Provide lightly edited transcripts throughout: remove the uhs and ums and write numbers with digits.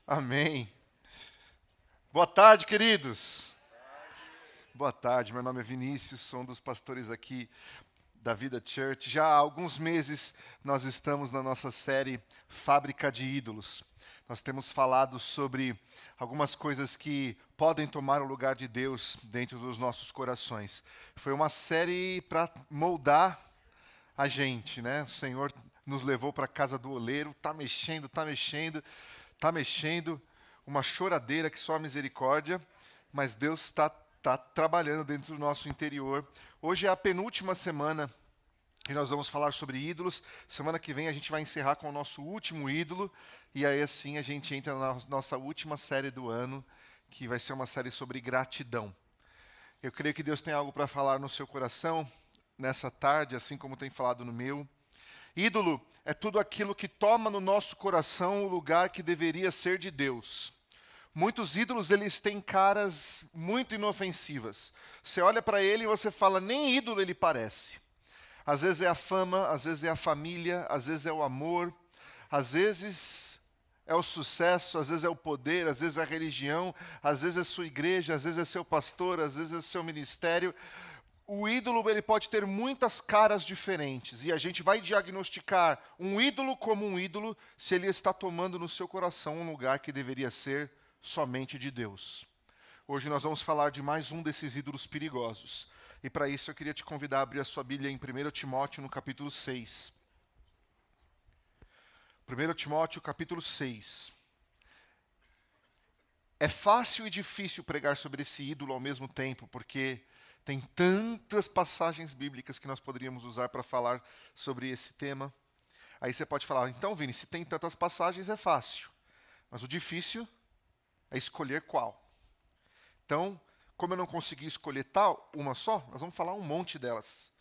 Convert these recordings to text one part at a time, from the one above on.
Amém. Boa tarde, queridos. Boa tarde, meu nome é Vinícius, sou um dos pastores aqui da Vida Church. Já há alguns meses nós estamos na nossa série Fábrica de Ídolos. Nós temos falado sobre algumas coisas que podem tomar o lugar de Deus dentro dos nossos corações. Foi uma série para moldar a gente, né? O Senhor nos levou para a casa do oleiro, tá mexendo, uma choradeira que só a misericórdia, mas Deus está trabalhando dentro do nosso interior. Hoje é a penúltima semana que nós vamos falar sobre ídolos. Semana que vem a gente vai encerrar com o nosso último ídolo, e aí assim a gente entra na nossa última série do ano, que vai ser uma série sobre gratidão. Eu creio que Deus tem algo para falar no seu coração nessa tarde, assim como tem falado no meu. Ídolo é tudo aquilo que toma no nosso coração o lugar que deveria ser de Deus. Muitos ídolos, eles têm caras muito inofensivas. Você olha para ele e você fala, nem ídolo ele parece. Às vezes é a fama, às vezes é a família, às vezes é o amor, às vezes é o sucesso, às vezes é o poder, às vezes é a religião, às vezes é sua igreja, às vezes é seu pastor, às vezes é seu ministério. O ídolo, ele pode ter muitas caras diferentes, e a gente vai diagnosticar um ídolo como um ídolo se ele está tomando no seu coração um lugar que deveria ser somente de Deus. Hoje nós vamos falar de mais um desses ídolos perigosos. E para isso eu queria te convidar a abrir a sua Bíblia em 1 Timóteo, no capítulo 6. 1 Timóteo, capítulo 6. É fácil e difícil pregar sobre esse ídolo ao mesmo tempo, porque tem tantas passagens bíblicas que nós poderíamos usar para falar sobre esse tema. Aí você pode falar, então, Vini, se tem tantas passagens é fácil. Mas o difícil é escolher qual. Então, como eu não consegui escolher uma só, nós vamos falar um monte delas.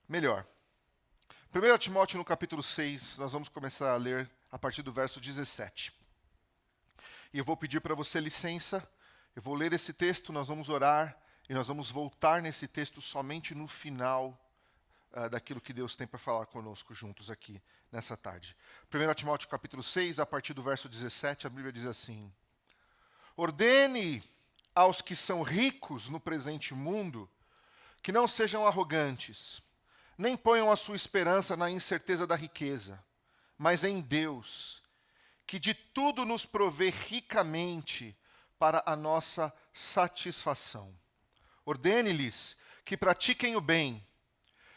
Melhor. 1 Timóteo, no capítulo 6, nós vamos começar a ler a partir do verso 17. E eu vou pedir para você licença, eu vou ler esse texto, nós vamos orar, e nós vamos voltar nesse texto somente no final daquilo que Deus tem para falar conosco juntos aqui nessa tarde. 1 Timóteo capítulo 6, a partir do verso 17, a Bíblia diz assim: Ordene aos que são ricos no presente mundo que não sejam arrogantes, nem ponham a sua esperança na incerteza da riqueza, mas em Deus, que de tudo nos provê ricamente para a nossa satisfação. Ordene-lhes que pratiquem o bem,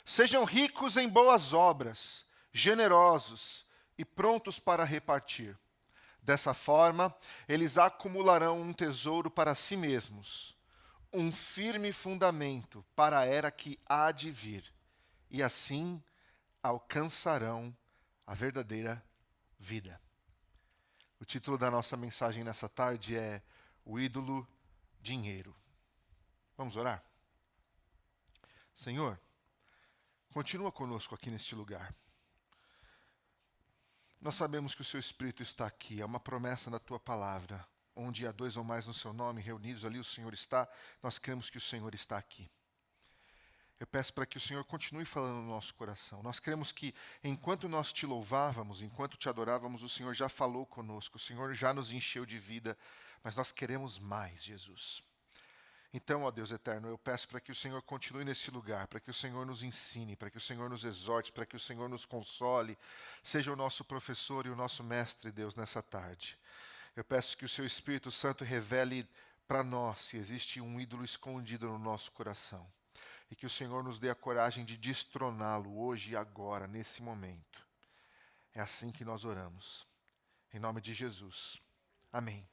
sejam ricos em boas obras, generosos e prontos para repartir. Dessa forma, eles acumularão um tesouro para si mesmos, um firme fundamento para a era que há de vir, e assim alcançarão a verdadeira vida. O título da nossa mensagem nessa tarde é O ídolo dinheiro. Vamos orar? Senhor, continua conosco aqui neste lugar. Nós sabemos que o Seu Espírito está aqui, é uma promessa da Tua palavra. Onde há dois ou mais no Seu nome reunidos, ali o Senhor está. Nós cremos que o Senhor está aqui. Eu peço para que o Senhor continue falando no nosso coração. Nós cremos que enquanto nós Te louvávamos, enquanto Te adorávamos, o Senhor já falou conosco, o Senhor já nos encheu de vida, mas nós queremos mais, Jesus. Então, ó Deus eterno, eu peço para que o Senhor continue nesse lugar, para que o Senhor nos ensine, para que o Senhor nos exorte, para que o Senhor nos console, seja o nosso professor e o nosso mestre, Deus, nessa tarde. Eu peço que o Seu Espírito Santo revele para nós se existe um ídolo escondido no nosso coração, e que o Senhor nos dê a coragem de destroná-lo hoje e agora, nesse momento. É assim que nós oramos. Em nome de Jesus. Amém.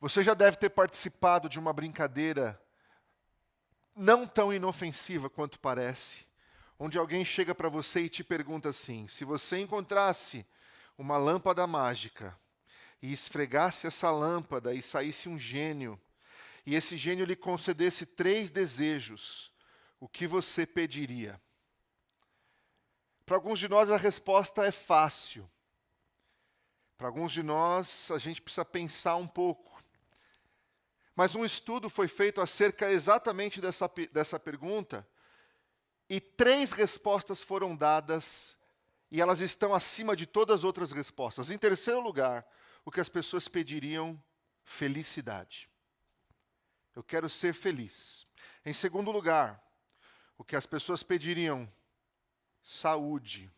Você já deve ter participado de uma brincadeira não tão inofensiva quanto parece, onde alguém chega para você e te pergunta assim: se você encontrasse uma lâmpada mágica e esfregasse essa lâmpada e saísse um gênio, e esse gênio lhe concedesse 3 desejos, o que você pediria? Para alguns de nós a resposta é fácil. Para alguns de nós a gente precisa pensar um pouco. Mas um estudo foi feito acerca exatamente dessa pergunta, e 3 respostas foram dadas, e elas estão acima de todas as outras respostas. Em terceiro lugar, o que as pessoas pediriam? Felicidade. Eu quero ser feliz. Em segundo lugar, o que as pessoas pediriam? Saúde.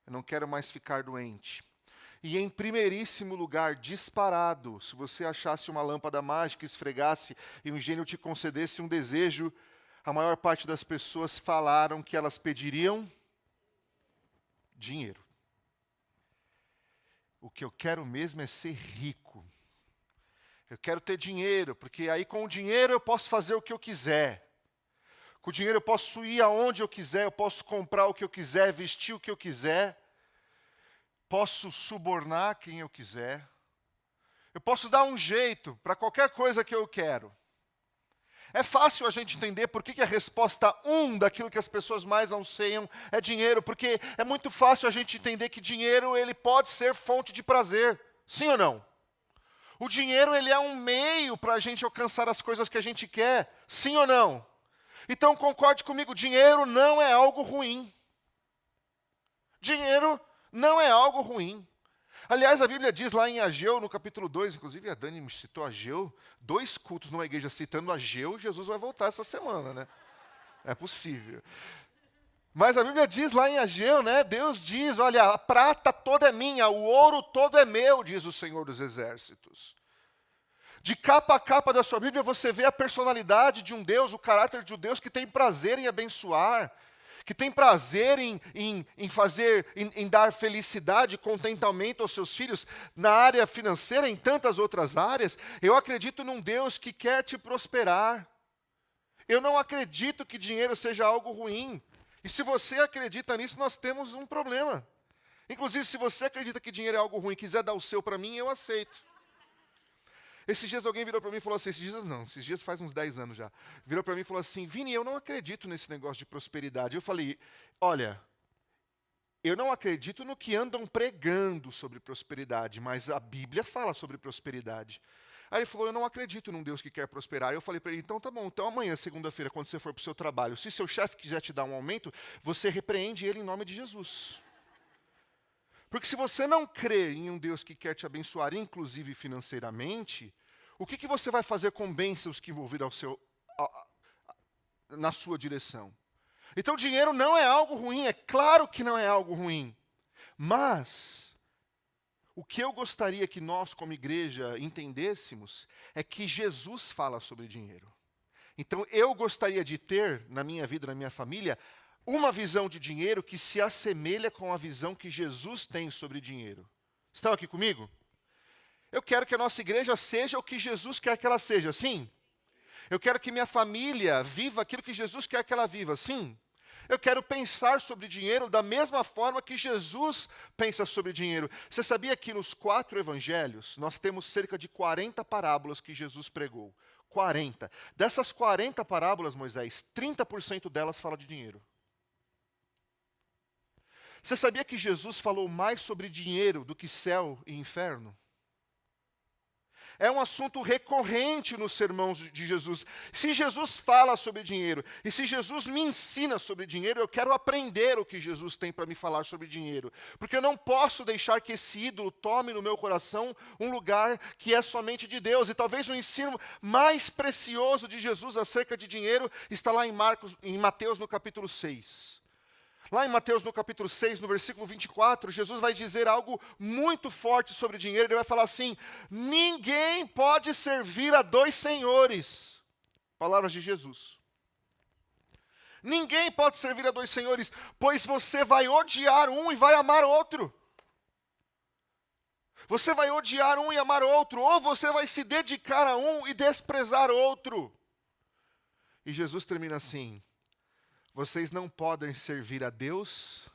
Eu não quero mais ficar doente. E em primeiríssimo lugar, disparado, se você achasse uma lâmpada mágica, esfregasse e um gênio te concedesse um desejo, a maior parte das pessoas falaram que elas pediriam dinheiro. O que eu quero mesmo é ser rico. Eu quero ter dinheiro, porque aí com o dinheiro eu posso fazer o que eu quiser. Com o dinheiro eu posso ir aonde eu quiser, eu posso comprar o que eu quiser, vestir o que eu quiser. Posso subornar quem eu quiser. Eu posso dar um jeito para qualquer coisa que eu quero. É fácil a gente entender por que a resposta 1 daquilo que as pessoas mais anseiam é dinheiro, porque é muito fácil a gente entender que dinheiro ele pode ser fonte de prazer. Sim ou não? O dinheiro ele é um meio para a gente alcançar as coisas que a gente quer. Sim ou não? Então concorde comigo, dinheiro não é algo ruim. Dinheiro não é algo ruim. Aliás, a Bíblia diz lá em Ageu, no capítulo 2, inclusive a Dani me citou Ageu, 2 cultos numa igreja citando Ageu, Jesus vai voltar essa semana, né? É possível. Mas a Bíblia diz lá em Ageu, né? Deus diz, olha, a prata toda é minha, o ouro todo é meu, diz o Senhor dos Exércitos. De capa a capa da sua Bíblia você vê a personalidade de um Deus, o caráter de um Deus que tem prazer em abençoar, que tem prazer em dar felicidade, contentamento aos seus filhos, na área financeira, em tantas outras áreas. Eu acredito num Deus que quer te prosperar. Eu não acredito que dinheiro seja algo ruim. E se você acredita nisso, nós temos um problema. Inclusive, se você acredita que dinheiro é algo ruim e quiser dar o seu para mim, eu aceito. Esses dias alguém virou para mim e falou assim, esses dias faz uns 10 anos já, virou para mim e falou assim, Vini, eu não acredito nesse negócio de prosperidade. Eu falei, olha, eu não acredito no que andam pregando sobre prosperidade, mas a Bíblia fala sobre prosperidade. Aí ele falou, eu não acredito num Deus que quer prosperar. Eu falei para ele, então tá bom, então amanhã, segunda-feira, quando você for para o seu trabalho, se seu chefe quiser te dar um aumento, você repreende ele em nome de Jesus. Porque se você não crê em um Deus que quer te abençoar, inclusive financeiramente, o que você vai fazer com bênçãos que vão vir na sua direção? Então, dinheiro não é algo ruim, é claro que não é algo ruim. Mas, o que eu gostaria que nós, como igreja, entendêssemos, é que Jesus fala sobre dinheiro. Então, eu gostaria de ter, na minha vida, na minha família, uma visão de dinheiro que se assemelha com a visão que Jesus tem sobre dinheiro. Estão aqui comigo? Eu quero que a nossa igreja seja o que Jesus quer que ela seja, sim? Eu quero que minha família viva aquilo que Jesus quer que ela viva, sim? Eu quero pensar sobre dinheiro da mesma forma que Jesus pensa sobre dinheiro. Você sabia que nos 4 evangelhos, nós temos cerca de 40 parábolas que Jesus pregou? 40. Dessas 40 parábolas, Moisés, 30% delas falam de dinheiro. Você sabia que Jesus falou mais sobre dinheiro do que céu e inferno? É um assunto recorrente nos sermões de Jesus. Se Jesus fala sobre dinheiro, e se Jesus me ensina sobre dinheiro, eu quero aprender o que Jesus tem para me falar sobre dinheiro. Porque eu não posso deixar que esse ídolo tome no meu coração um lugar que é somente de Deus. E talvez o ensino mais precioso de Jesus acerca de dinheiro está lá em Mateus, no capítulo 6. Lá em Mateus, no capítulo 6, no versículo 24, Jesus vai dizer algo muito forte sobre dinheiro. Ele vai falar assim, ninguém pode servir a 2 senhores. Palavras de Jesus. Ninguém pode servir a 2 senhores, pois você vai odiar um e vai amar outro. Você vai odiar um e amar outro, ou você vai se dedicar a um e desprezar outro. E Jesus termina assim, vocês não podem servir a Deus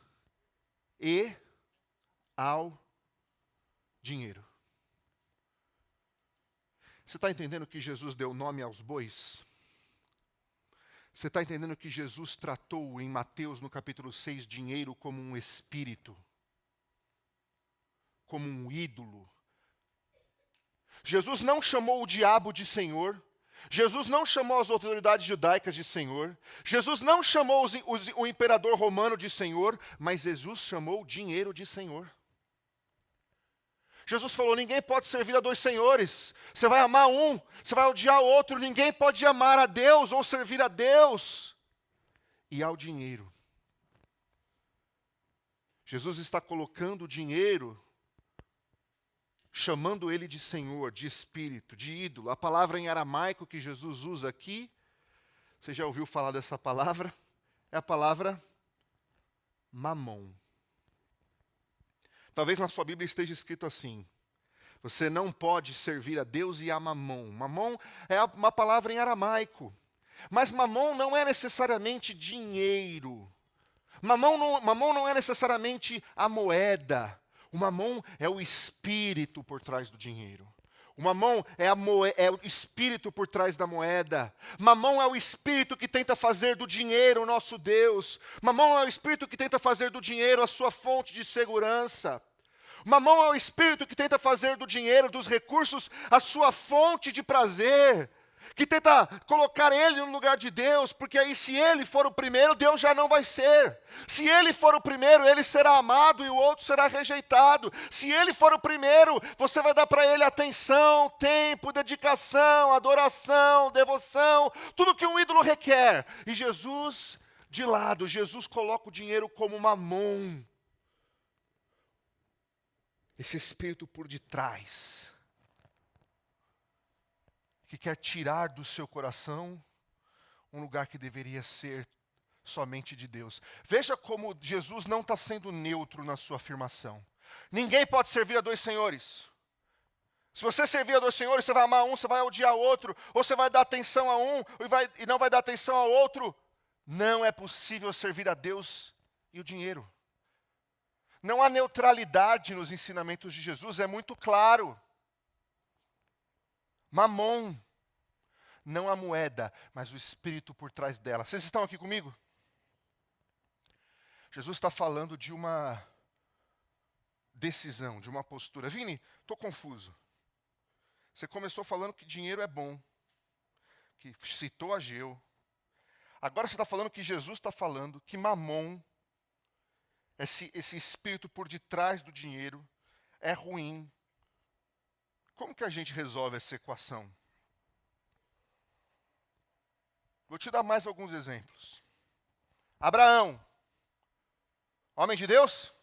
e ao dinheiro. Você está entendendo que Jesus deu nome aos bois? Você está entendendo que Jesus tratou em Mateus, no capítulo 6, dinheiro como um espírito? Como um ídolo? Jesus não chamou o diabo de Senhor. Jesus não chamou as autoridades judaicas de Senhor. Jesus não chamou o imperador romano de Senhor, mas Jesus chamou o dinheiro de Senhor. Jesus falou, ninguém pode servir a dois senhores. Você vai amar um, você vai odiar o outro. Ninguém pode amar a Deus ou servir a Deus e ao dinheiro. Jesus está colocando o dinheiro, chamando ele de Senhor, de Espírito, de ídolo. A palavra em aramaico que Jesus usa aqui, você já ouviu falar dessa palavra? É a palavra mamon. Talvez na sua Bíblia esteja escrito assim, você não pode servir a Deus e a mamon. Mamon é uma palavra em aramaico, mas mamon não é necessariamente dinheiro. Mamon não é necessariamente a moeda. O mamon é o espírito por trás do dinheiro. O mamon é o espírito por trás da moeda. Mamon é o espírito que tenta fazer do dinheiro o nosso Deus. Mamon é o espírito que tenta fazer do dinheiro a sua fonte de segurança. Mamon é o espírito que tenta fazer do dinheiro, dos recursos, a sua fonte de prazer. Que tenta colocar ele no lugar de Deus, porque aí se ele for o primeiro, Deus já não vai ser. Se ele for o primeiro, ele será amado e o outro será rejeitado. Se ele for o primeiro, você vai dar para ele atenção, tempo, dedicação, adoração, devoção, tudo que um ídolo requer. E Jesus, de lado, Jesus coloca o dinheiro como mamon. Esse espírito por detrás, que quer tirar do seu coração um lugar que deveria ser somente de Deus. Veja como Jesus não está sendo neutro na sua afirmação. Ninguém pode servir a dois senhores. Se você servir a dois senhores, você vai amar um, você vai odiar o outro, ou você vai dar atenção a um e não vai dar atenção ao outro. Não é possível servir a Deus e o dinheiro. Não há neutralidade nos ensinamentos de Jesus, é muito claro. Mamon, não a moeda, mas o espírito por trás dela. Vocês estão aqui comigo? Jesus está falando de uma decisão, de uma postura. Vini, estou confuso. Você começou falando que dinheiro é bom, que citou Ageu. Agora você está falando que Jesus está falando que mamon, esse espírito por detrás do dinheiro, é ruim. Como que a gente resolve essa equação? Vou te dar mais alguns exemplos. Abraão, homem de Deus?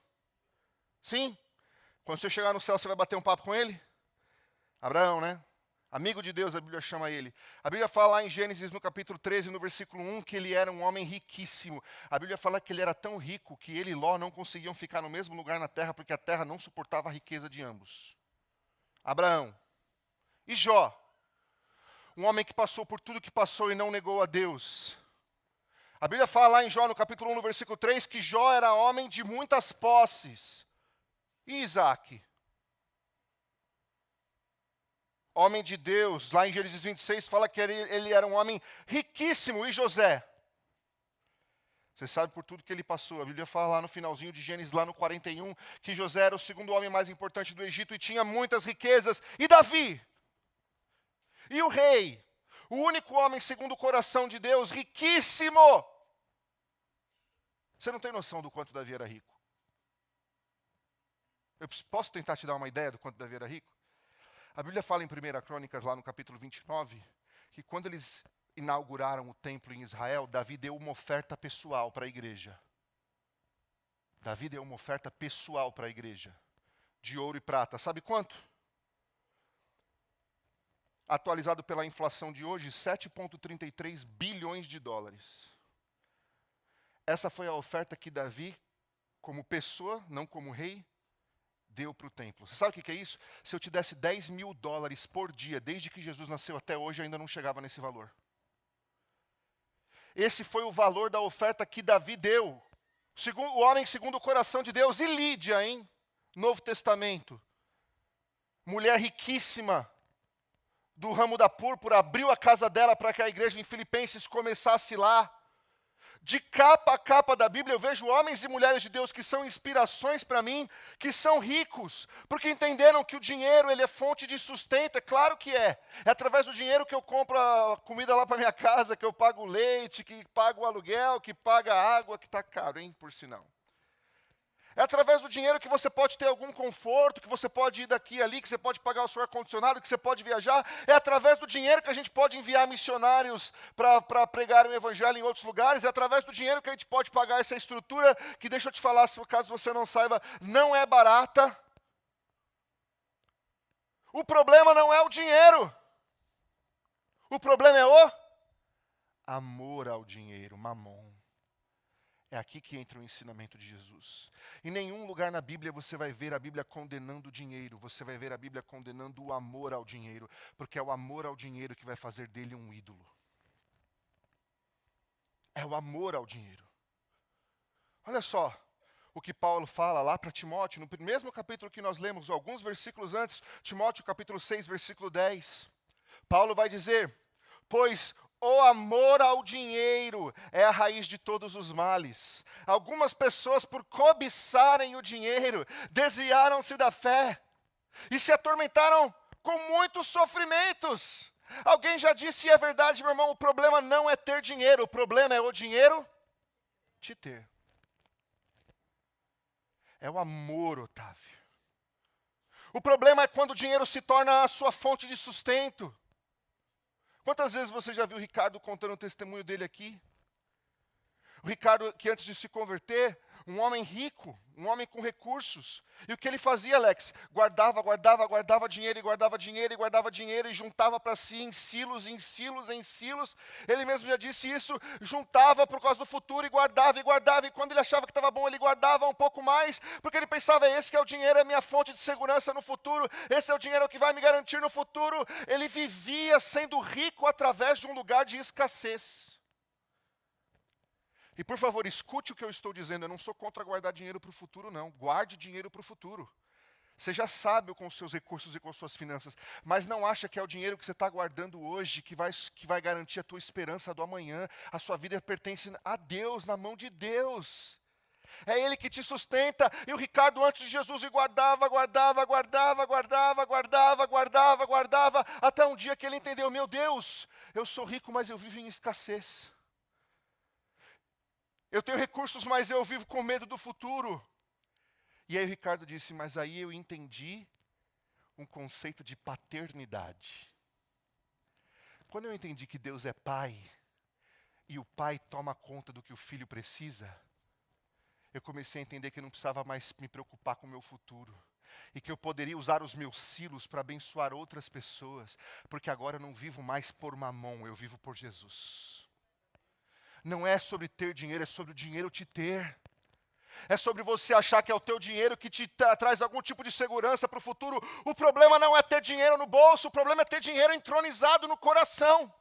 Sim. Quando você chegar no céu, você vai bater um papo com ele? Abraão, né? Amigo de Deus, a Bíblia chama ele. A Bíblia fala lá em Gênesis, no capítulo 13, no versículo 1, que ele era um homem riquíssimo. A Bíblia fala que ele era tão rico que ele e Ló não conseguiam ficar no mesmo lugar na terra, porque a terra não suportava a riqueza de ambos. Abraão. E Jó, um homem que passou por tudo que passou e não negou a Deus. A Bíblia fala lá em Jó, no capítulo 1, no versículo 3, que Jó era homem de muitas posses. E Isaac? Homem de Deus, lá em Gênesis 26, fala que ele era um homem riquíssimo. E José? Você sabe por tudo que ele passou. A Bíblia fala lá no finalzinho de Gênesis, lá no 41, que José era o segundo homem mais importante do Egito e tinha muitas riquezas. E Davi? E o rei? O único homem segundo o coração de Deus, riquíssimo. Você não tem noção do quanto Davi era rico. Eu posso tentar te dar uma ideia do quanto Davi era rico? A Bíblia fala em 1 Crônicas, lá no capítulo 29, que quando eles inauguraram o templo em Israel, Davi deu uma oferta pessoal para a igreja. Davi deu uma oferta pessoal para a igreja, de ouro e prata. Sabe quanto? Atualizado pela inflação de hoje, 7,33 bilhões de dólares. Essa foi a oferta que Davi, como pessoa, não como rei, deu para o templo. Você sabe o que é isso? Se eu te desse 10 mil dólares por dia, desde que Jesus nasceu até hoje, eu ainda não chegava nesse valor. Esse foi o valor da oferta que Davi deu. O homem segundo o coração de Deus. E Lídia, hein? Novo Testamento. Mulher riquíssima, do ramo da púrpura, abriu a casa dela para que a igreja em Filipenses começasse lá. De capa a capa da Bíblia, eu vejo homens e mulheres de Deus que são inspirações para mim, que são ricos, porque entenderam que o dinheiro ele é fonte de sustento, é claro que é. É através do dinheiro que eu compro a comida lá para minha casa, que eu pago o leite, que pago o aluguel, que paga a água, que está caro, hein, por sinal. É através do dinheiro que você pode ter algum conforto, que você pode ir daqui e ali, que você pode pagar o seu ar-condicionado, que você pode viajar. É através do dinheiro que a gente pode enviar missionários para pregar o evangelho em outros lugares. É através do dinheiro que a gente pode pagar essa estrutura, que deixa eu te falar, se caso você não saiba, não é barata. O problema não é o dinheiro. O problema é o amor ao dinheiro, mamon. É aqui que entra o ensinamento de Jesus. Em nenhum lugar na Bíblia você vai ver a Bíblia condenando o dinheiro. Você vai ver a Bíblia condenando o amor ao dinheiro. Porque é o amor ao dinheiro que vai fazer dele um ídolo. É o amor ao dinheiro. Olha só o que Paulo fala lá para Timóteo, no mesmo capítulo que nós lemos, alguns versículos antes, Timóteo capítulo 6, versículo 10. Paulo vai dizer, pois o amor ao dinheiro é a raiz de todos os males. Algumas pessoas, por cobiçarem o dinheiro, desviaram-se da fé e se atormentaram com muitos sofrimentos. Alguém já disse, e é verdade, meu irmão, o problema não é ter dinheiro, o problema é o dinheiro te ter. É o amor, Otávio. O problema é quando o dinheiro se torna a sua fonte de sustento. Quantas vezes você já viu o Ricardo contando o testemunho dele aqui? O Ricardo, que antes de se converter, um homem rico, um homem com recursos. E o que ele fazia, Alex? Guardava dinheiro, e guardava dinheiro, e guardava dinheiro, e juntava para si em silos, em silos, em silos. Ele mesmo já disse isso, juntava por causa do futuro, e guardava, e quando ele achava que estava bom, ele guardava um pouco mais, porque ele pensava, esse que é o dinheiro, é a minha fonte de segurança no futuro, esse é o dinheiro que vai me garantir no futuro. Ele vivia sendo rico através de um lugar de escassez. E por favor, escute o que eu estou dizendo, eu não sou contra guardar dinheiro para o futuro, não. Guarde dinheiro para o futuro. Seja sábio com os seus recursos e com as suas finanças, mas não acha que é o dinheiro que você está guardando hoje que vai garantir a tua esperança do amanhã. A sua vida pertence a Deus, na mão de Deus. É Ele que te sustenta. E o Ricardo, antes de Jesus, guardava, até um dia que ele entendeu, meu Deus, eu sou rico, mas eu vivo em escassez. Eu tenho recursos, mas eu vivo com medo do futuro. E aí o Ricardo disse, mas aí eu entendi um conceito de paternidade. Quando eu entendi que Deus é pai, e o pai toma conta do que o filho precisa, eu comecei a entender que eu não precisava mais me preocupar com o meu futuro. E que eu poderia usar os meus silos para abençoar outras pessoas. Porque agora eu não vivo mais por mamão, eu vivo por Jesus. Não é sobre ter dinheiro, é sobre o dinheiro te ter. É sobre você achar que é o teu dinheiro que te traz algum tipo de segurança para o futuro. O problema não é ter dinheiro no bolso, o problema é ter dinheiro entronizado no coração.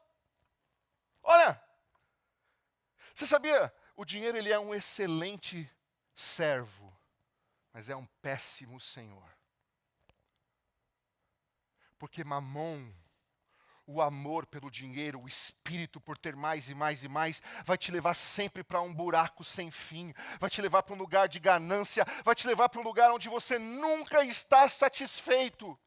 Olha, você sabia? O dinheiro ele é um excelente servo, mas é um péssimo senhor. Porque mamon, o amor pelo dinheiro, o espírito por ter mais e mais e mais, vai te levar sempre para um buraco sem fim, vai te levar para um lugar de ganância, vai te levar para um lugar onde você nunca está satisfeito.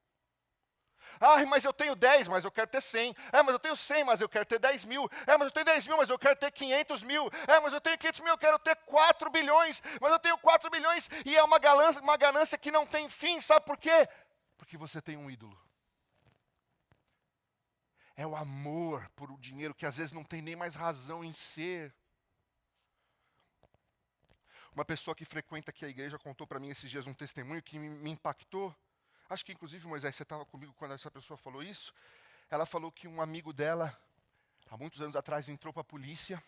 Ah, mas eu tenho 10, mas eu quero ter 100. Mas eu tenho 100, mas eu quero ter 10 mil. Mas eu tenho 10 mil, mas eu quero ter 500 mil. Mas eu tenho 500 mil, eu quero ter 4 bilhões. Mas eu tenho 4 bilhões e é uma ganância que não tem fim. Sabe por quê? Porque você tem um ídolo. É o amor por o dinheiro que às vezes não tem nem mais razão em ser. Uma pessoa que frequenta aqui a igreja contou para mim esses dias um testemunho que me impactou. Acho que inclusive, Moisés, você estava comigo quando essa pessoa falou isso. Ela falou que um amigo dela, há muitos anos atrás, entrou para a polícia.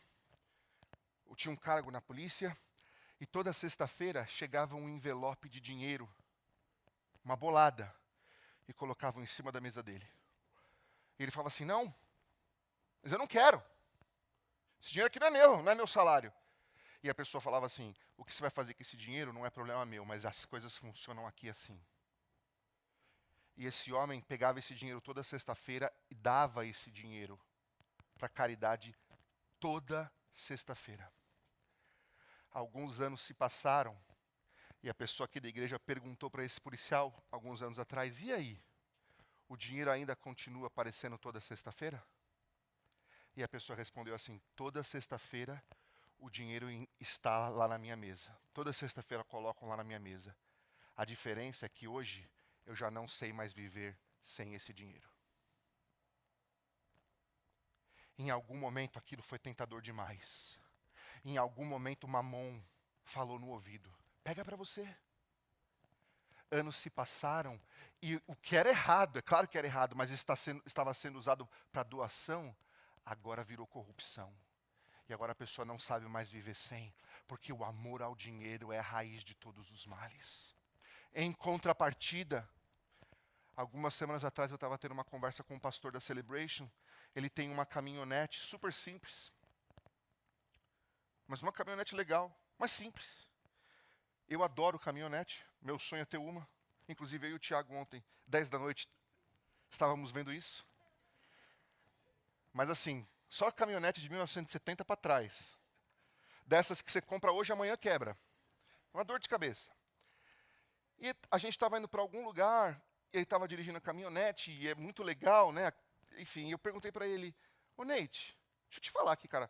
Tinha um cargo na polícia. E toda sexta-feira chegava um envelope de dinheiro, uma bolada, e colocavam em cima da mesa dele. E ele falava assim, não, mas eu não quero. Esse dinheiro aqui não é meu salário. E a pessoa falava assim, o que você vai fazer com esse dinheiro não é problema meu, mas as coisas funcionam aqui assim. E esse homem pegava esse dinheiro toda sexta-feira e dava esse dinheiro para caridade toda sexta-feira. Alguns anos se passaram e a pessoa aqui da igreja perguntou para esse policial, alguns anos atrás, e aí? O dinheiro ainda continua aparecendo toda sexta-feira? E a pessoa respondeu assim, toda sexta-feira o dinheiro está lá na minha mesa. Toda sexta-feira colocam lá na minha mesa. A diferença é que hoje eu já não sei mais viver sem esse dinheiro. Em algum momento aquilo foi tentador demais. Em algum momento Mamon falou no ouvido: pega para você. Anos se passaram e o que era errado, é claro que era errado, mas estava sendo usado para doação, agora virou corrupção. E agora a pessoa não sabe mais viver sem, porque o amor ao dinheiro é a raiz de todos os males. Em contrapartida, algumas semanas atrás eu estava tendo uma conversa com um pastor da Celebration. Ele tem uma caminhonete super simples, mas uma caminhonete legal, mas simples. Eu adoro caminhonete, meu sonho é ter uma. Inclusive eu e o Thiago ontem, 10 da noite, estávamos vendo isso. Mas assim, só caminhonete de 1970 para trás. Dessas que você compra hoje e amanhã quebra. Uma dor de cabeça. E a gente estava indo para algum lugar, ele estava dirigindo a caminhonete, e é muito legal, né? Enfim, eu perguntei para ele: ô Neite, deixa eu te falar aqui, cara.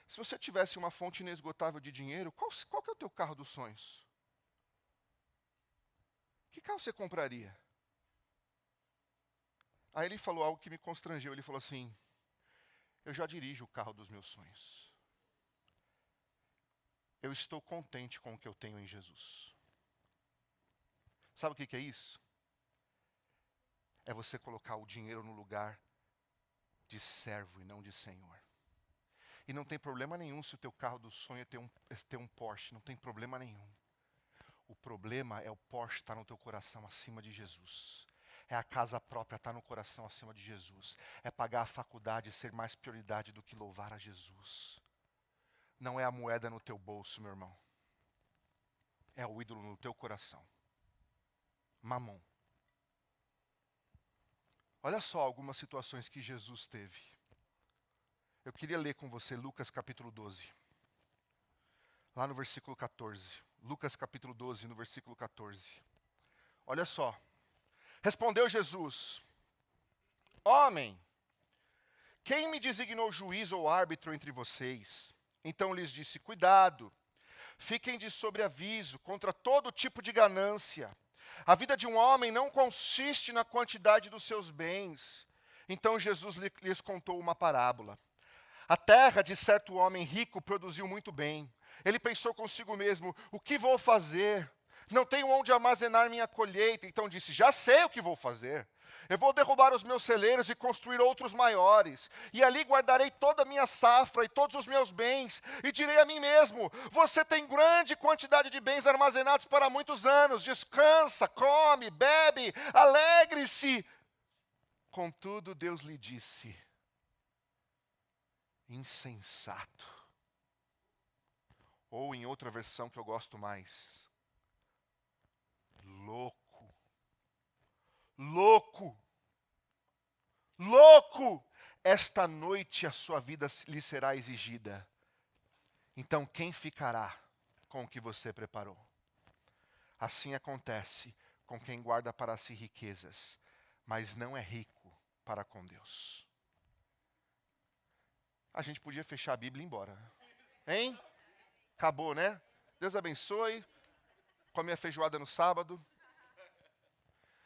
Se você tivesse uma fonte inesgotável de dinheiro, qual que é o teu carro dos sonhos? Que carro você compraria? Aí ele falou algo que me constrangeu. Ele falou assim: eu já dirijo o carro dos meus sonhos. Eu estou contente com o que eu tenho em Jesus. Sabe o que é isso? É você colocar o dinheiro no lugar de servo e não de senhor. E não tem problema nenhum se o teu carro do sonho é ter um Porsche, não tem problema nenhum. O problema é o Porsche estar no teu coração acima de Jesus. É a casa própria estar no coração acima de Jesus. É pagar a faculdade e ser mais prioridade do que louvar a Jesus. Não é a moeda no teu bolso, meu irmão. É o ídolo no teu coração. Mamon. Olha só algumas situações que Jesus teve. Eu queria ler com você Lucas capítulo 12. Lá no versículo 14. Lucas capítulo 12, no versículo 14. Olha só. Respondeu Jesus: homem, quem me designou juiz ou árbitro entre vocês? Então lhes disse: cuidado, fiquem de sobreaviso contra todo tipo de ganância. A vida de um homem não consiste na quantidade dos seus bens. Então Jesus lhes contou uma parábola. A terra de certo homem rico produziu muito bem. Ele pensou consigo mesmo: o que vou fazer? Não tenho onde armazenar minha colheita. Então disse: já sei o que vou fazer. Eu vou derrubar os meus celeiros e construir outros maiores. E ali guardarei toda a minha safra e todos os meus bens. E direi a mim mesmo: você tem grande quantidade de bens armazenados para muitos anos. Descansa, come, bebe, alegre-se. Contudo, Deus lhe disse: insensato. Ou em outra versão que eu gosto mais: louco. Louco. Louco. Esta noite a sua vida lhe será exigida. Então quem ficará com o que você preparou? Assim acontece com quem guarda para si riquezas, mas não é rico para com Deus. A gente podia fechar a Bíblia e ir embora. Hein? Acabou, né? Deus abençoe. Come a feijoada no sábado.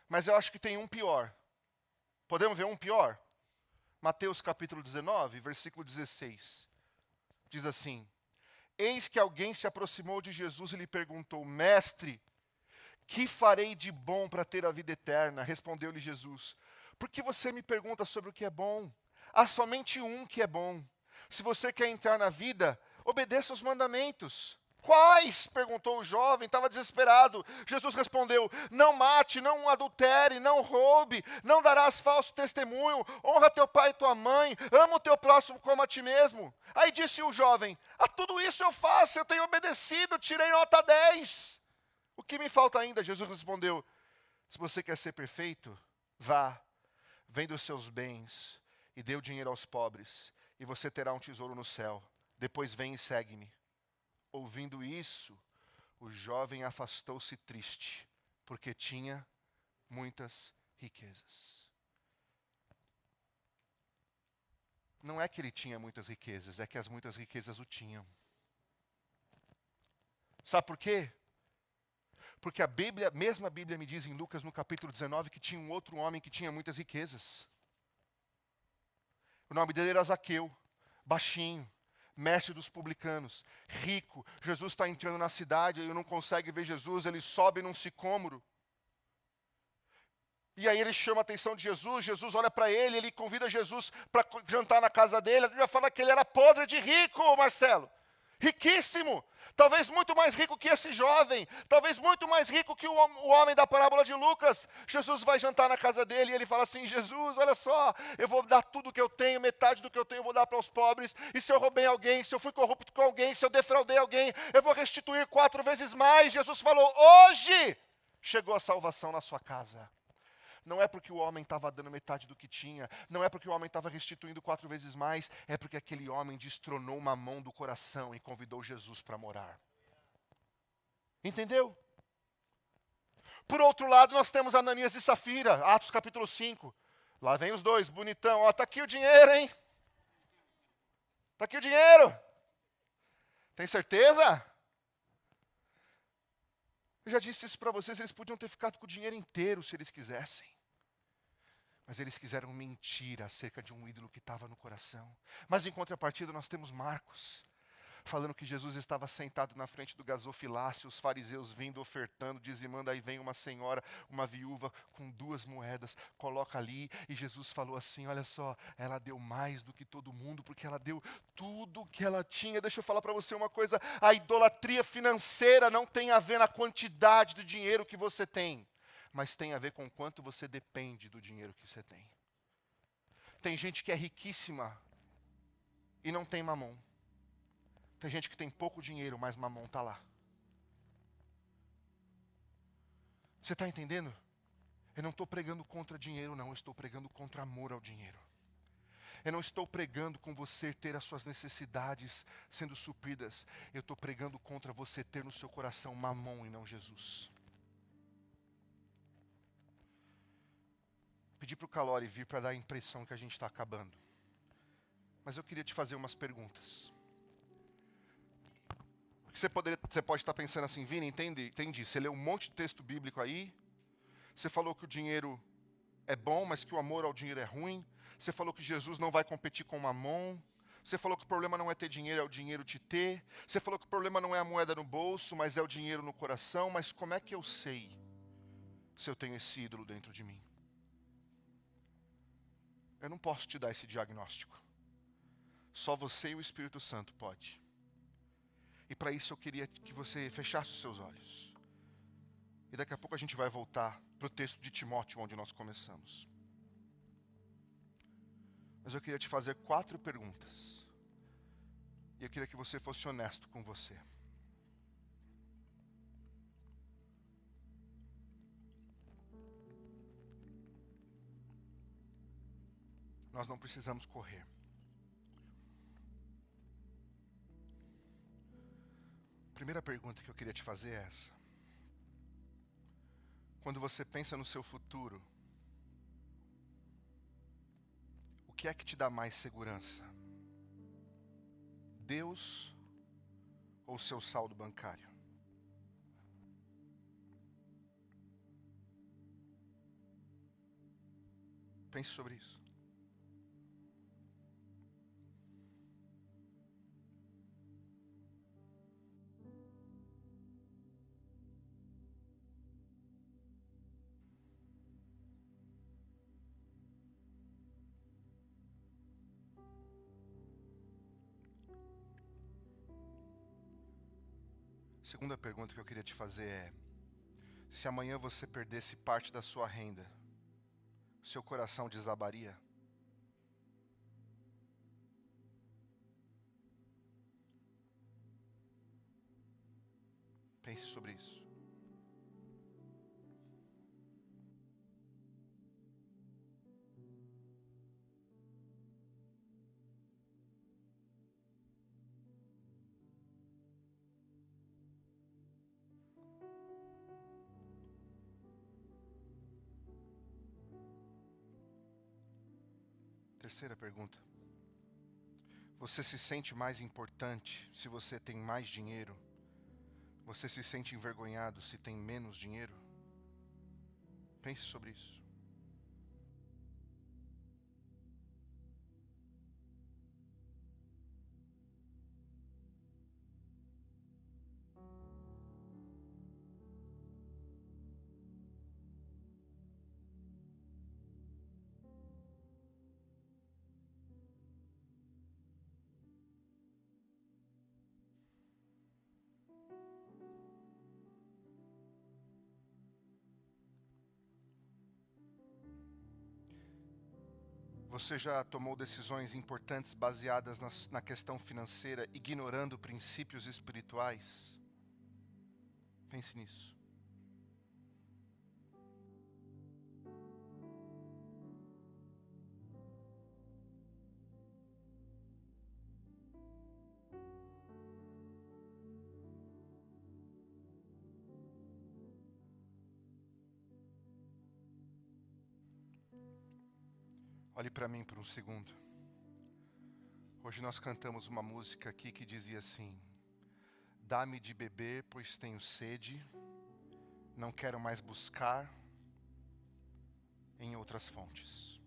Mas eu acho que tem um pior. Podemos ver um pior? Mateus capítulo 19, versículo 16. Diz assim: eis que alguém se aproximou de Jesus e lhe perguntou: mestre, que farei de bom para ter a vida eterna? Respondeu-lhe Jesus: por que você me pergunta sobre o que é bom? Há somente um que é bom. Se você quer entrar na vida, obedeça os mandamentos. Quais? Perguntou o jovem, estava desesperado. Jesus respondeu: não mate, não adultere, não roube, não darás falso testemunho, honra teu pai e tua mãe, ama o teu próximo como a ti mesmo. Aí disse o jovem: a tudo isso eu faço, eu tenho obedecido, tirei nota 10. O que me falta ainda? Jesus respondeu: se você quer ser perfeito, vá, venda os seus bens e dê o dinheiro aos pobres, e você terá um tesouro no céu. Depois vem e segue-me. Ouvindo isso, o jovem afastou-se triste, porque tinha muitas riquezas. Não é que ele tinha muitas riquezas, é que as muitas riquezas o tinham. Sabe por quê? Porque mesma Bíblia me diz em Lucas, no capítulo 19, que tinha um outro homem que tinha muitas riquezas. O nome dele era Zaqueu, baixinho, mestre dos publicanos, rico. Jesus está entrando na cidade, ele não consegue ver Jesus, ele sobe num sicômoro. E aí ele chama a atenção de Jesus, Jesus olha para ele, ele convida Jesus para jantar na casa dele. A Bíblia fala que ele era podre de rico, Marcelo. Riquíssimo, talvez muito mais rico que esse jovem, talvez muito mais rico que o homem da parábola de Lucas. Jesus vai jantar na casa dele e ele fala assim: Jesus, olha só, eu vou dar tudo que eu tenho, metade do que eu tenho eu vou dar para os pobres, e se eu roubei alguém, se eu fui corrupto com alguém, se eu defraudei alguém, eu vou restituir 4 vezes mais. Jesus falou: hoje chegou a salvação na sua casa. Não é porque o homem estava dando metade do que tinha, não é porque o homem estava restituindo 4 vezes mais, é porque aquele homem destronou uma mão do coração e convidou Jesus para morar. Entendeu? Por outro lado, nós temos Ananias e Safira, Atos capítulo 5. Lá vem os dois, bonitão. Ó, tá aqui o dinheiro, hein? Tá aqui o dinheiro. Tem certeza? Eu já disse isso para vocês, eles podiam ter ficado com o dinheiro inteiro se eles quisessem. Mas eles quiseram mentir acerca de um ídolo que estava no coração. Mas em contrapartida nós temos Marcos, falando que Jesus estava sentado na frente do gasofilácio, os fariseus vindo, ofertando, dizimando. Aí vem uma senhora, uma viúva com 2 moedas, coloca ali, e Jesus falou assim: olha só, ela deu mais do que todo mundo, porque ela deu tudo que ela tinha. Deixa eu falar para você uma coisa, a idolatria financeira não tem a ver na quantidade do dinheiro que você tem, mas tem a ver com quanto você depende do dinheiro que você tem. Tem gente que é riquíssima e não tem mamão. Tem gente que tem pouco dinheiro, mas mamão está lá. Você está entendendo? Eu não estou pregando contra dinheiro, não. Eu estou pregando contra amor ao dinheiro. Eu não estou pregando com você ter as suas necessidades sendo supridas. Eu estou pregando contra você ter no seu coração mamão e não Jesus. Pedi para o Calori vir para dar a impressão que a gente está acabando. Mas eu queria te fazer umas perguntas. Porque você pode estar pensando assim: Vini, entendi. Você leu um monte de texto bíblico aí. Você falou que o dinheiro é bom, mas que o amor ao dinheiro é ruim. Você falou que Jesus não vai competir com Mamon. Você falou que o problema não é ter dinheiro, é o dinheiro te ter. Você falou que o problema não é a moeda no bolso, mas é o dinheiro no coração. Mas como é que eu sei se eu tenho esse ídolo dentro de mim? Eu não posso te dar esse diagnóstico. Só você e o Espírito Santo pode. E para isso eu queria que você fechasse os seus olhos. E daqui a pouco a gente vai voltar para o texto de Timóteo, onde nós começamos. Mas eu queria te fazer 4 perguntas. E eu queria que você fosse honesto com você. Nós não precisamos correr. A primeira pergunta que eu queria te fazer é essa. Quando você pensa no seu futuro, o que é que te dá mais segurança? Deus ou seu saldo bancário? Pense sobre isso. Segunda pergunta que eu queria te fazer é: se amanhã você perdesse parte da sua renda, seu coração desabaria? Pense sobre isso. Terceira pergunta. Você se sente mais importante se você tem mais dinheiro Você se sente envergonhado se tem menos dinheiro? Pense sobre isso. Você já tomou decisões importantes baseadas na questão financeira, ignorando princípios espirituais? Pense nisso. Olhe para mim por um segundo. Hoje nós cantamos uma música aqui que dizia assim: dá-me de beber, pois tenho sede, não quero mais buscar em outras fontes.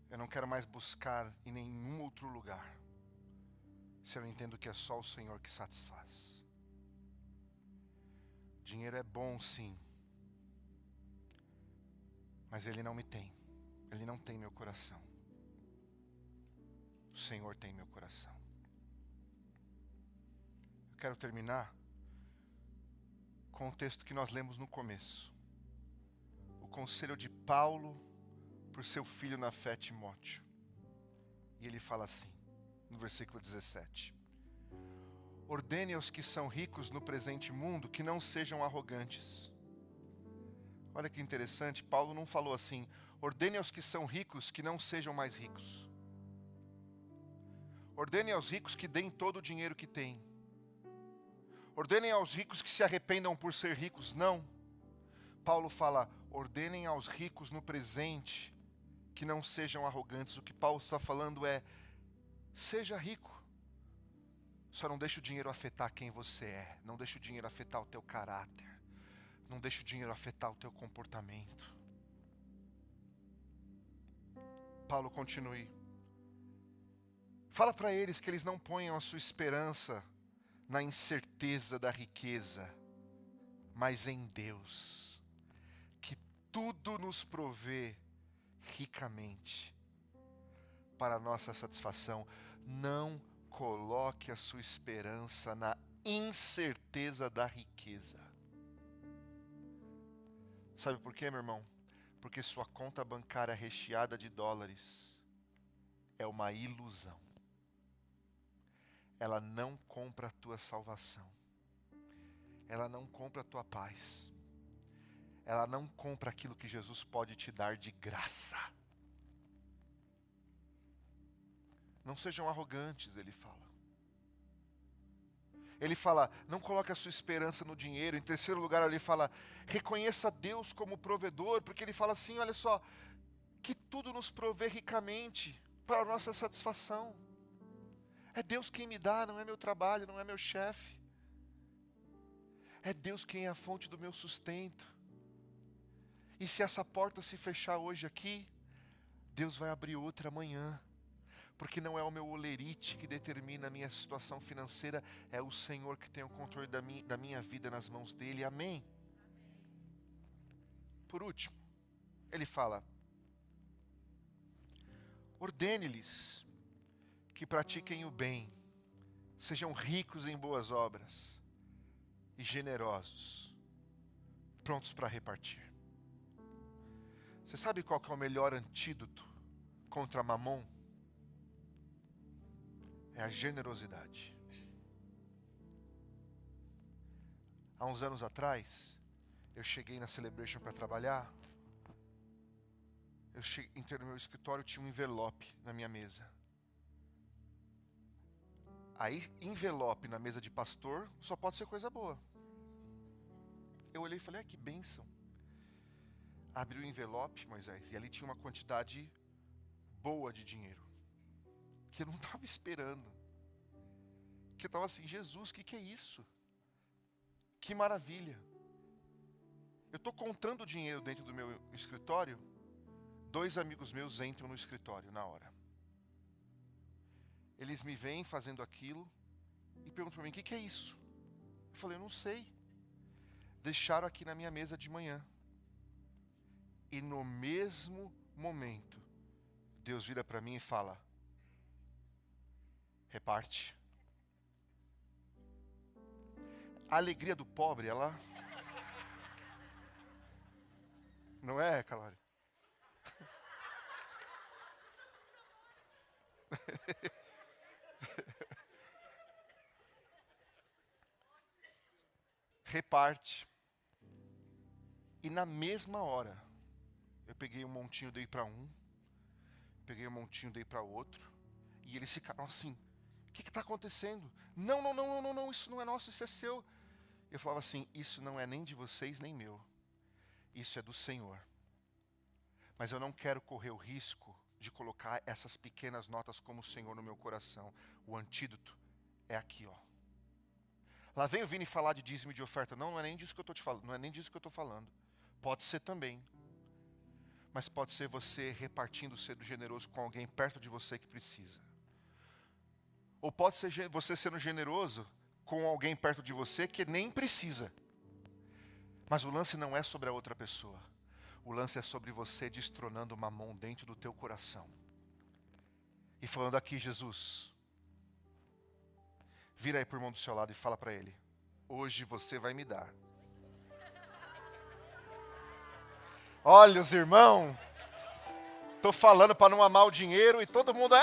Eu não quero mais buscar em nenhum outro lugar, se eu entendo que é só o Senhor que satisfaz. Dinheiro é bom, sim, mas Ele não me tem. Ele não tem meu coração. O Senhor tem meu coração. Eu quero terminar com o texto que nós lemos no começo. O conselho de Paulo para o seu filho na fé, Timóteo. E ele fala assim, no versículo 17: ordene aos que são ricos no presente mundo que não sejam arrogantes. Olha que interessante, Paulo não falou assim: ordene aos que são ricos que não sejam mais ricos. Ordene aos ricos que deem todo o dinheiro que têm. Ordenem aos ricos que se arrependam por ser ricos. Não. Paulo fala: ordenem aos ricos no presente que não sejam arrogantes. O que Paulo está falando é: seja rico. Só não deixe o dinheiro afetar quem você é. Não deixe o dinheiro afetar o teu caráter. Não deixe o dinheiro afetar o teu comportamento. Paulo continue. Fala para eles que eles não ponham a sua esperança na incerteza da riqueza, mas em Deus, que tudo nos provê ricamente para a nossa satisfação. Não coloque a sua esperança na incerteza da riqueza. Sabe por quê, meu irmão? Porque sua conta bancária recheada de dólares é uma ilusão. Ela não compra a tua salvação. Ela não compra a tua paz. Ela não compra aquilo que Jesus pode te dar de graça. Não sejam arrogantes, ele fala. Ele fala, não coloque a sua esperança no dinheiro. Em terceiro lugar, ele fala, reconheça Deus como provedor, porque ele fala assim, olha só, que tudo nos provê ricamente para a nossa satisfação. É Deus quem me dá, não é meu trabalho, não é meu chefe. É Deus quem é a fonte do meu sustento. E se essa porta se fechar hoje aqui, Deus vai abrir outra amanhã. Porque não é o meu olerite que determina a minha situação financeira, é o Senhor que tem o controle da minha vida nas mãos dele. Amém? Por último, ele fala, ordene-lhes que pratiquem o bem, sejam ricos em boas obras e generosos, prontos para repartir. Você sabe qual que é o melhor antídoto contra Mamon? É a generosidade. Há uns anos atrás, eu cheguei na Celebration para trabalhar. Entrei no meu escritório, tinha um envelope na minha mesa. Aí, envelope na mesa de pastor só pode ser coisa boa. Eu olhei e falei, que bênção. Abri o envelope, Moisés, e ali tinha uma quantidade boa de dinheiro, que eu não estava esperando. porque eu estava assim, Jesus, o que é isso? Que maravilha. Eu estou contando dinheiro dentro do meu escritório, 2 amigos meus entram no escritório na hora. Eles me veem fazendo aquilo e perguntam para mim, o que é isso? Eu falei, eu não sei. Deixaram aqui na minha mesa de manhã. E no mesmo momento, Deus vira para mim e fala, reparte. A alegria do pobre, ela... Não é, Calório? Reparte. E na mesma hora, eu peguei um montinho, dei para um, peguei um montinho, dei para outro, e eles ficaram assim, o que está acontecendo? Não, isso não é nosso, isso é seu. Eu falava assim, isso não é nem de vocês, nem meu. Isso é do Senhor. Mas eu não quero correr o risco de colocar essas pequenas notas como o Senhor no meu coração. O antídoto é aqui, ó. Lá vem o Vini falar de dízimo e de oferta. Não é nem disso que eu estou te falando. Não é nem disso que eu estou falando. Pode ser também. Mas pode ser você repartindo sendo generoso com alguém perto de você que precisa. Ou pode ser você sendo generoso com alguém perto de você que nem precisa. Mas o lance não é sobre a outra pessoa. O lance é sobre você destronando Mamon dentro do teu coração. E falando aqui, Jesus, vira aí pro irmão do seu lado e fala para ele, hoje você vai me dar. Olha os irmãos, tô falando para não amar o dinheiro e todo mundo...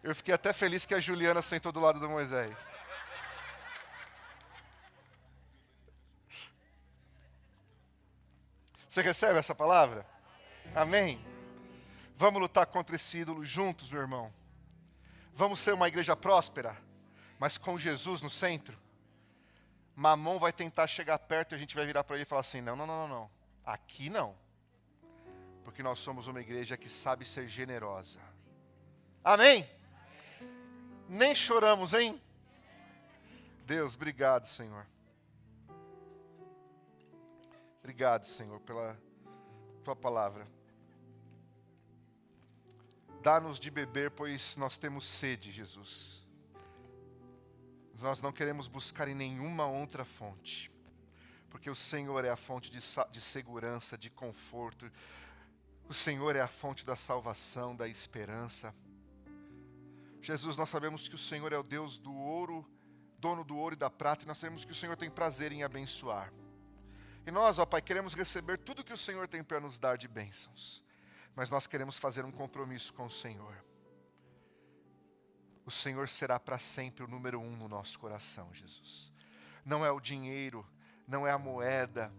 Eu fiquei até feliz que a Juliana sentou do lado do Moisés. Você recebe essa palavra? Amém? Vamos lutar contra esse ídolo juntos, meu irmão. Vamos ser uma igreja próspera, mas com Jesus no centro. Mamon vai tentar chegar perto e a gente vai virar para ele e falar assim, não. Aqui não. Porque nós somos uma igreja que sabe ser generosa. Amém? Nem choramos, hein? Deus, obrigado, Senhor. Obrigado, Senhor, pela Tua palavra. Dá-nos de beber, pois nós temos sede, Jesus. Nós não queremos buscar em nenhuma outra fonte, porque o Senhor é a fonte de segurança, de conforto. O Senhor é a fonte da salvação, da esperança. Jesus, nós sabemos que o Senhor é o Deus do ouro, dono do ouro e da prata, e nós sabemos que o Senhor tem prazer em abençoar. E nós, ó Pai, queremos receber tudo que o Senhor tem para nos dar de bênçãos. Mas nós queremos fazer um compromisso com o Senhor. O Senhor será para sempre o número 1 no nosso coração, Jesus. Não é o dinheiro, não é a moeda.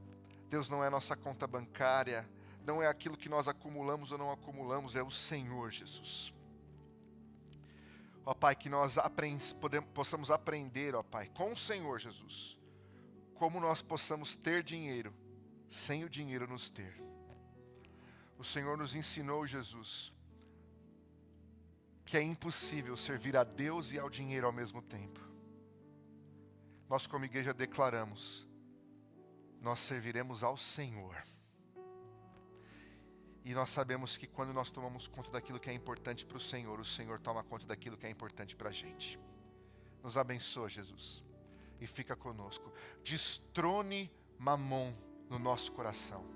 Deus, não é a nossa conta bancária. Não é aquilo que nós acumulamos ou não acumulamos, é o Senhor, Jesus. Ó Pai, que nós possamos aprender, ó Pai, com o Senhor, Jesus, como nós possamos ter dinheiro, sem o dinheiro nos ter. O Senhor nos ensinou, Jesus, que é impossível servir a Deus e ao dinheiro ao mesmo tempo. Nós como igreja declaramos, nós serviremos ao Senhor. E nós sabemos que quando nós tomamos conta daquilo que é importante para o Senhor toma conta daquilo que é importante para a gente. Nos abençoa, Jesus. E fica conosco. Destrone Mamon no nosso coração.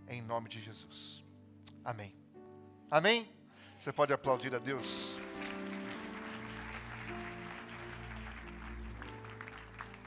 Em nome de Jesus. Amém. Amém? Você pode aplaudir a Deus.